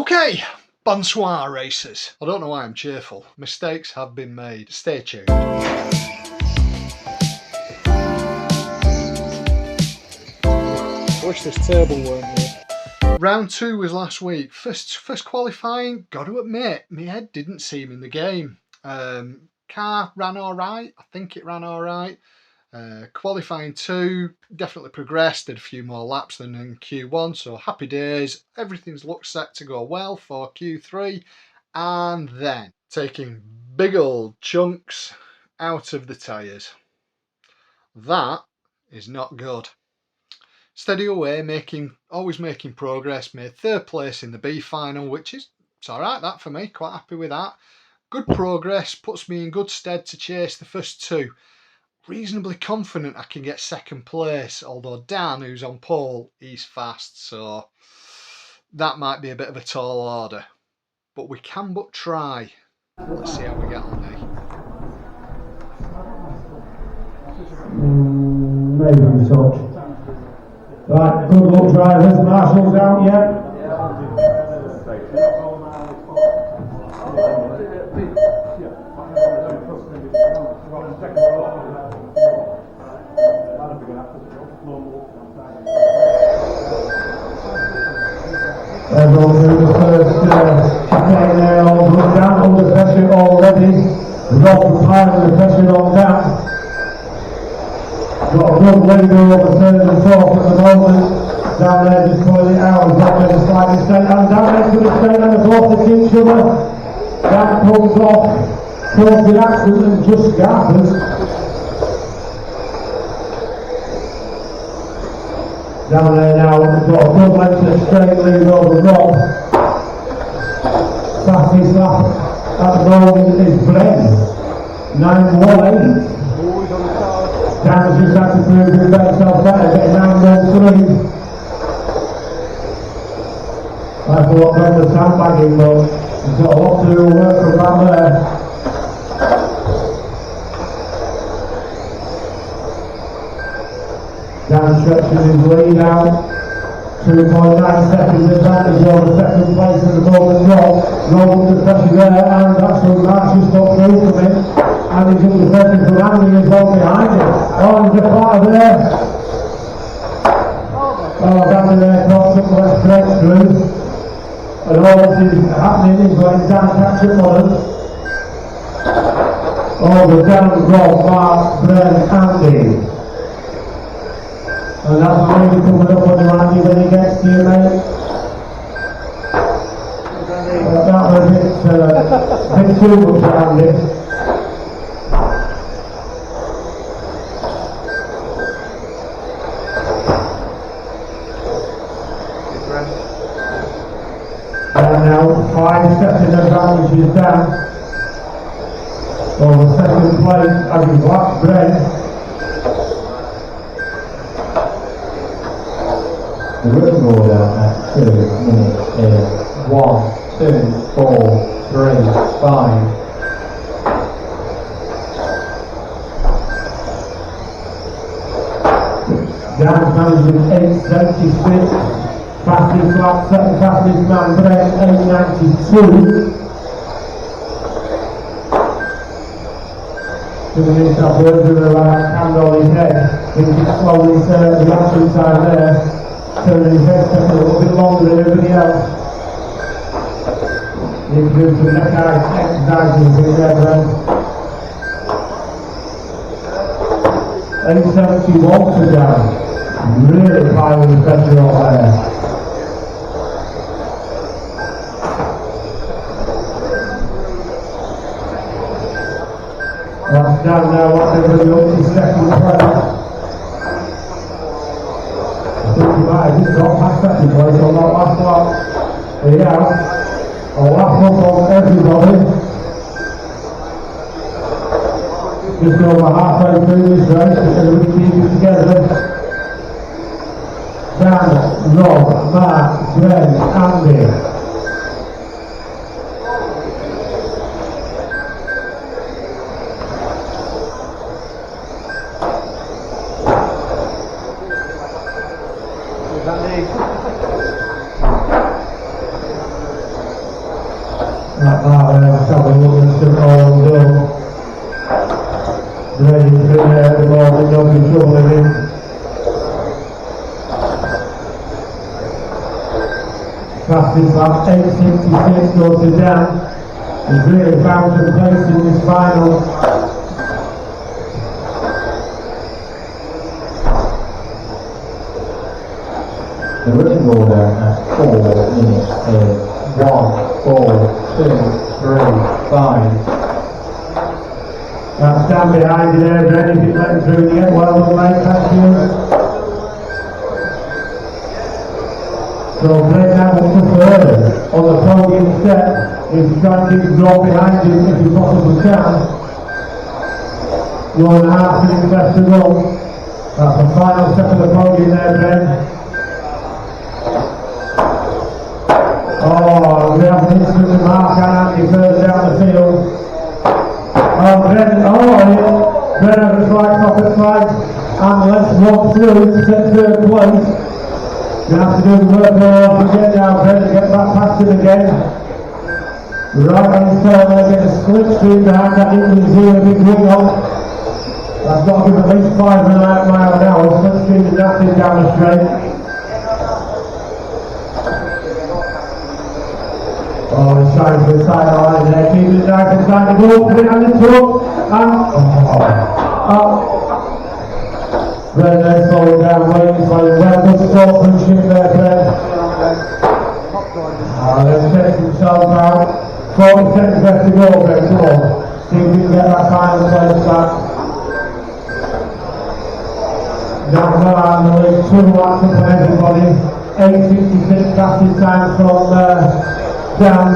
Okay, bonsoir racers. I don't know why I'm cheerful. Mistakes have been made. Stay tuned. I wish this table weren't here. Round 2 was last week. First qualifying, got to admit, my head didn't seem in the game. Car ran alright. I think it ran alright. Qualifying 2, definitely progressed, did a few more laps than in Q1, so happy days. Everything's looked set to go well for Q3, and then taking big old chunks out of the tyres. That is not good. Steady away, always making progress. Made 3rd place in the B final, which is, it's alright that for me, quite happy with that. Good progress, puts me in good stead to chase the first 2. Reasonably confident I can get 2nd place, although Dan, who's on pole, he's fast, so that might be a bit of a tall order. But we can but try. Let's see how we get on there. Maybe a touch. Right, good luck drivers, Marshall's out yet? Everyone's in the first chicane there, all good down, under pressure already. Rob the pile of the pressure on down. Got a good lead over 3rd and 4th at the moment. Down there just pulling it out, down there just slightly straight, and down there to the straight and across the each other. That comes off, causes the accident and just gathers. Down there now, we've got a good length of straight lead over Rob. Fastest lap at the moment is Brent, 9:18. Dan's just had to prove his himself better, getting 9:03. I thought Brent was sandbagging, but he's got a lot to work from down there. Dan stretching his lead out, 2.9 seconds advantage over 2nd place at the moment. Rob under pressure there, and that's when March just got through from him, and he's under pressure from Andy as well behind him. Oh, there's a clatter there. Oh, down there, crossed up the left straight through, and all this is happening is when Dan catch up on him. Oh, the Dan, Rob, Mark, Brent, Andy. And that's really coming up on you, Andy, when he gets to you, mate. That was a bit too much, Andy. And now 5 second advantage is down. Over 2nd place, as he's last Brent. The rhythm order at 2 minutes is 1, 2, 4, 3, 5. Dan's managing 8:76. Fastest lap, 2nd fastest man, Brent, 8:92. Doing himself work with the right hand on his head. He's slowly the action side there. Turning his head a little bit longer than everybody else. You can do some neck exercises in there, Brent. 8:71 to down. Really piling the pressure on there. That's down now, what's everybody up to 2nd place. I think he might have just got past 2nd place on that last lap. There you go. A lap up on everybody. Just over halfway through this race, because we keep it together. Dan, Rob, Mark, Brent, Andy. That part there, let's have a look at the all done. Ready to be there at the moment, don't be troubling him. Fastest lap, 8.66 goes to Dan. He's really found a place in this final. The running order at 4 minutes is 1, 4, 2, 3, 5. That's down behind you there, Brent, if you're letting through yet. Well done, mate, thank you. So Brent now up to third on the podium step. He's trying to drop behind you if he possibly can. 1.5 minutes left to go. That's the final step of the podium there, Brent. Oh, we have an instant mark and Andy further down the field. Oh, Brent has a slight top at five, and let's walk through to get third place. You have to do the work all over again now, Brent, to get back past him again. Right on his tail there, get a split stream behind that England zero big wing on. That's got to give at least 5.5 miles an hour, split stream is nasty down the straight. Oh, he's trying to the sideline there, keeping it nice and tight to go, put it on the top, and Brent then slowing down, waiting for him. Well, good sportsmanship there, Brent. Let's check himself out. 40 seconds left to go, Brent, come on. See if we can get that final place back. Now, on the lead, 2 laps up on everybody. 8.56 fastest time from Dan.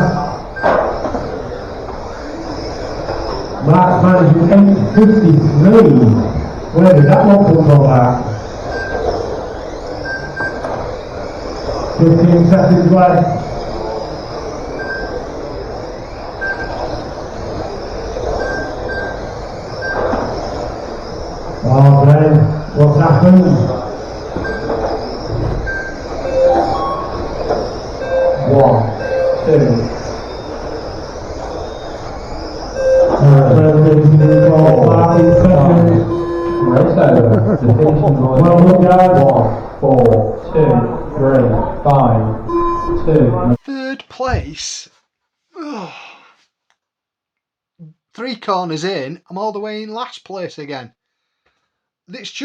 Mark's managing 8.53. Where did that one come from, Mark? 15 seconds left. Oh, Ben, what's happened? 1, 2. Race over. The finishing line. Well done, guys. 1, 4, 2, 3, 5, 2. Third place. Oh. 3 corners in, I'm all the way in last place again. It's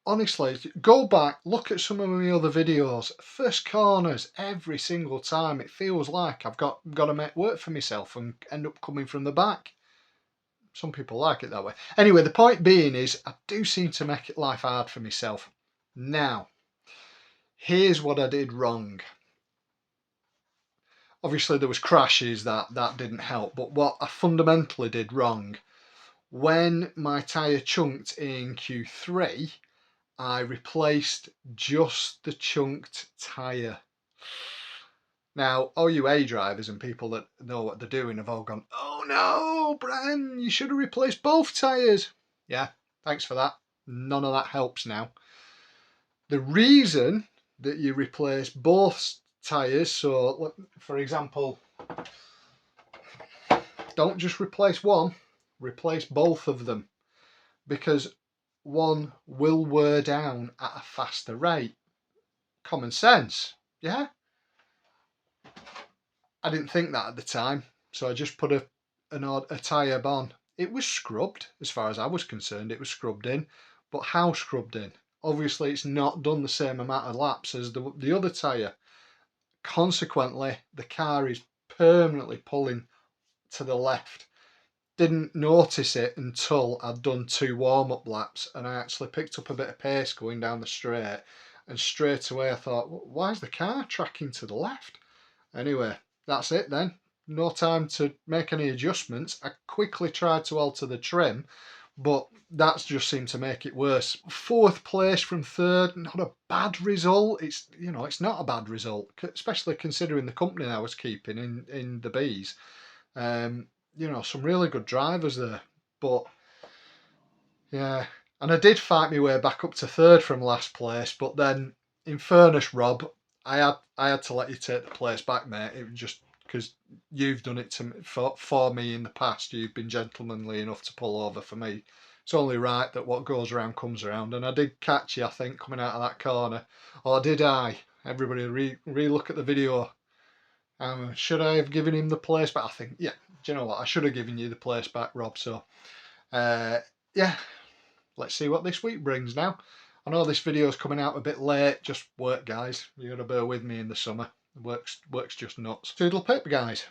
honestly, go back, look at some of my other videos. First corners every single time. It feels like I've got to make work for myself and end up coming from the back. Some people like it that way. Anyway, the point being is I do seem to make life hard for myself. Now, here's what I did wrong. Obviously there was crashes that didn't help, but what I fundamentally did wrong, when my tyre chunked in Q3, I replaced just the chunked tyre. Now, all you A drivers and people that know what they're doing have all gone, oh no, Bran, you should have replaced both tyres. Yeah, thanks for that. None of that helps now. The reason that you replace both tyres, so for example, don't just replace one, replace both of them, because one will wear down at a faster rate. Common sense, yeah? I didn't think that at the time, so I just put a tyre on. It was scrubbed, as far as I was concerned, it was scrubbed in, but how scrubbed in? Obviously it's not done the same amount of laps as the other tyre. Consequently, the car is permanently pulling to the left. Didn't notice it until I'd done 2 warm-up laps and I actually picked up a bit of pace going down the straight, and straight away I thought, why is the car tracking to the left? Anyway, that's it then. No time to make any adjustments. I quickly tried to alter the trim, but that's just seemed to make it worse. 4th place from 3rd, not a bad result. It's not a bad result, especially considering the company I was keeping in the Bs. Some really good drivers there, but yeah. And I did fight my way back up to 3rd from last place, but then in fairness, Rob, I had to let you take the place back, mate. It was just because you've done it for me in the past. You've been gentlemanly enough to pull over for me. It's only right that what goes around comes around, and I did catch you, I think, coming out of that corner. Or did I? Everybody re-look at the video. Should I have given him the place back? I think, yeah, do you know what? I should have given you the place back, Rob. So, yeah, let's see what this week brings now. I know this video is coming out a bit late, just work, guys. You got to bear with me in the summer. Work's just nuts. Toodle pip, guys.